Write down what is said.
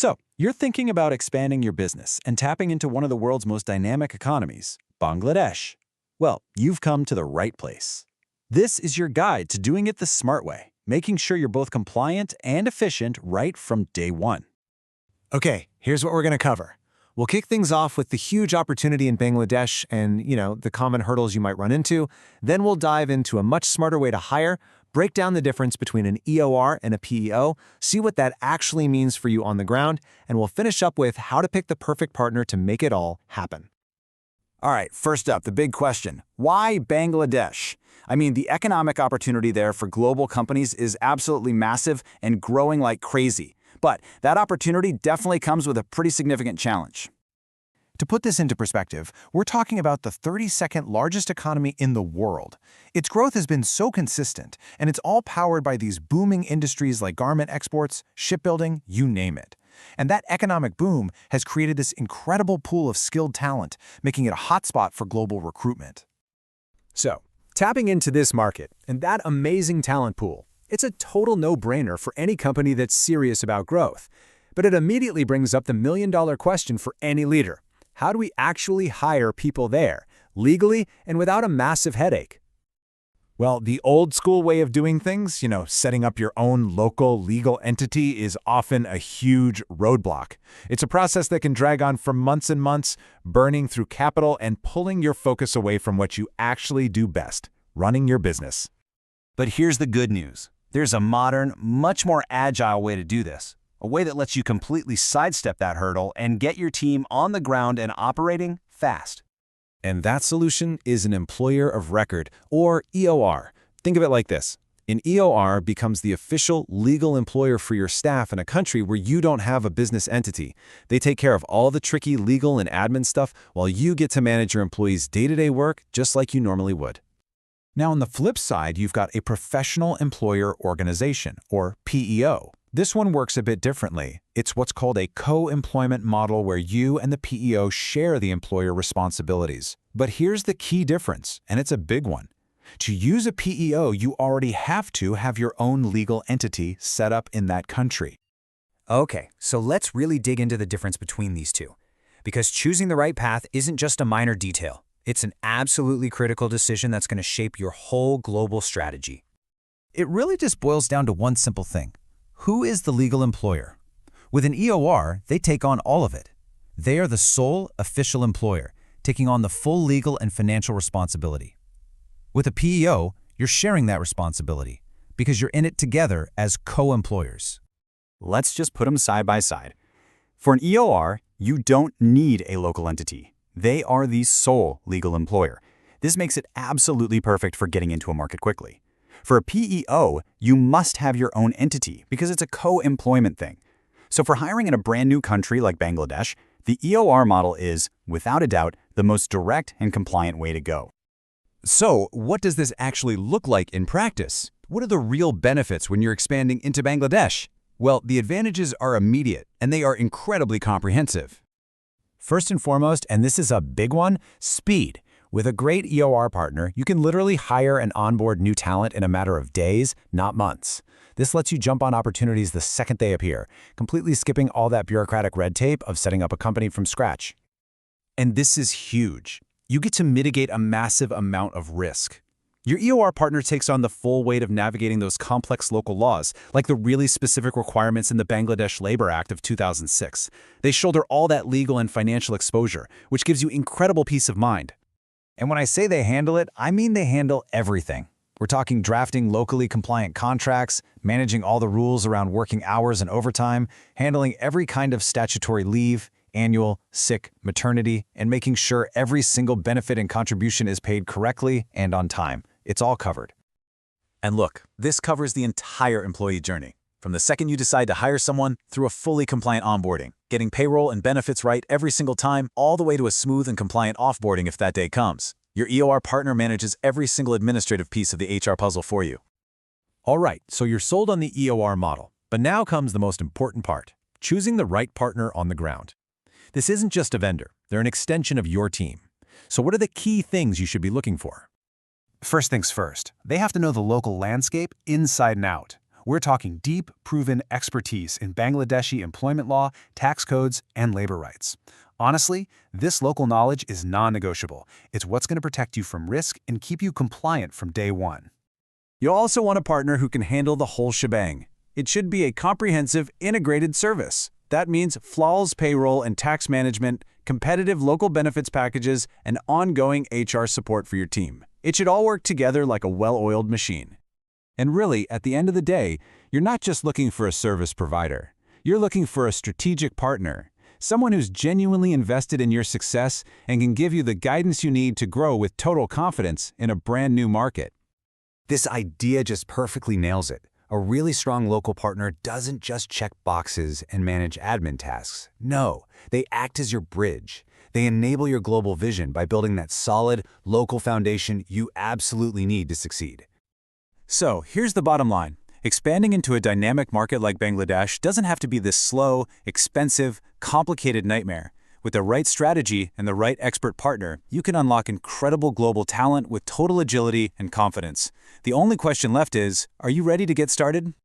So, you're thinking about expanding your business and tapping into one of the world's most dynamic economies, Bangladesh. Well, you've come to the right place. This is your guide to doing it the smart way, making sure you're both compliant and efficient right from day one. Okay, here's what we're going to cover. We'll kick things off with the huge opportunity in Bangladesh and, the common hurdles you might run into. Then we'll dive into a much smarter way to hire, break down the difference between an EOR and a PEO, see what that actually means for you on the ground, and we'll finish up with how to pick the perfect partner to make it all happen. All right, first up, the big question. Why Bangladesh? I mean, the economic opportunity there for global companies is absolutely massive and growing like crazy. But that opportunity definitely comes with a pretty significant challenge. To put this into perspective, we're talking about the 32nd largest economy in the world. Its growth has been so consistent, and it's all powered by these booming industries like garment exports, shipbuilding, you name it. And that economic boom has created this incredible pool of skilled talent, making it a hotspot for global recruitment. So, tapping into this market and that amazing talent pool, it's a total no-brainer for any company that's serious about growth. But it immediately brings up the million-dollar question for any leader. How do we actually hire people there, legally and without a massive headache? Well, the old-school way of doing things, setting up your own local legal entity is often a huge roadblock. It's a process that can drag on for months and months, burning through capital and pulling your focus away from what you actually do best, running your business. But here's the good news. There's a modern, much more agile way to do this, a way that lets you completely sidestep that hurdle and get your team on the ground and operating fast. And that solution is an employer of record, or EOR. Think of it like this. An EOR becomes the official legal employer for your staff in a country where you don't have a business entity. They take care of all the tricky legal and admin stuff while you get to manage your employees' day-to-day work just like you normally would. Now, on the flip side, you've got a professional employer organization, or PEO. This one works a bit differently. It's what's called a co-employment model where you and the PEO share the employer responsibilities. But here's the key difference, and it's a big one. To use a PEO, you already have to have your own legal entity set up in that country. Okay, so let's really dig into the difference between these two. Because choosing the right path isn't just a minor detail. It's an absolutely critical decision that's going to shape your whole global strategy. It really just boils down to one simple thing. Who is the legal employer? With an EOR, they take on all of it. They are the sole official employer, taking on the full legal and financial responsibility. With a PEO, you're sharing that responsibility because you're in it together as co-employers. Let's just put them side by side. For an EOR, you don't need a local entity. They are the sole legal employer. This makes it absolutely perfect for getting into a market quickly. For a PEO, you must have your own entity because it's a co-employment thing. So for hiring in a brand new country like Bangladesh, the EOR model is, without a doubt, the most direct and compliant way to go. So, what does this actually look like in practice? What are the real benefits when you're expanding into Bangladesh? Well, the advantages are immediate, and they are incredibly comprehensive. First and foremost, and this is a big one, speed. With a great EOR partner, you can literally hire and onboard new talent in a matter of days, not months. This lets you jump on opportunities the second they appear, completely skipping all that bureaucratic red tape of setting up a company from scratch. And this is huge. You get to mitigate a massive amount of risk. Your EOR partner takes on the full weight of navigating those complex local laws, like the really specific requirements in the Bangladesh Labor Act of 2006. They shoulder all that legal and financial exposure, which gives you incredible peace of mind. And when I say they handle it, I mean they handle everything. We're talking drafting locally compliant contracts, managing all the rules around working hours and overtime, handling every kind of statutory leave, annual, sick, maternity, and making sure every single benefit and contribution is paid correctly and on time. It's all covered. And look, this covers the entire employee journey, from the second you decide to hire someone through a fully compliant onboarding, getting payroll and benefits right every single time, all the way to a smooth and compliant offboarding if that day comes. Your EOR partner manages every single administrative piece of the HR puzzle for you. All right, so you're sold on the EOR model, but now comes the most important part, choosing the right partner on the ground. This isn't just a vendor, they're an extension of your team. So what are the key things you should be looking for? First things first, they have to know the local landscape inside and out. We're talking deep, proven expertise in Bangladeshi employment law, tax codes, and labor rights. Honestly, this local knowledge is non-negotiable. It's what's going to protect you from risk and keep you compliant from day one. You'll also want a partner who can handle the whole shebang. It should be a comprehensive, integrated service. That means flawless payroll and tax management, competitive local benefits packages, and ongoing HR support for your team. It should all work together like a well-oiled machine. And really, at the end of the day, you're not just looking for a service provider. You're looking for a strategic partner, someone who's genuinely invested in your success and can give you the guidance you need to grow with total confidence in a brand new market. This idea just perfectly nails it. A really strong local partner doesn't just check boxes and manage admin tasks. No, they act as your bridge. They enable your global vision by building that solid, local foundation you absolutely need to succeed. So, here's the bottom line. Expanding into a dynamic market like Bangladesh doesn't have to be this slow, expensive, complicated nightmare. With the right strategy and the right expert partner, you can unlock incredible global talent with total agility and confidence. The only question left is, are you ready to get started?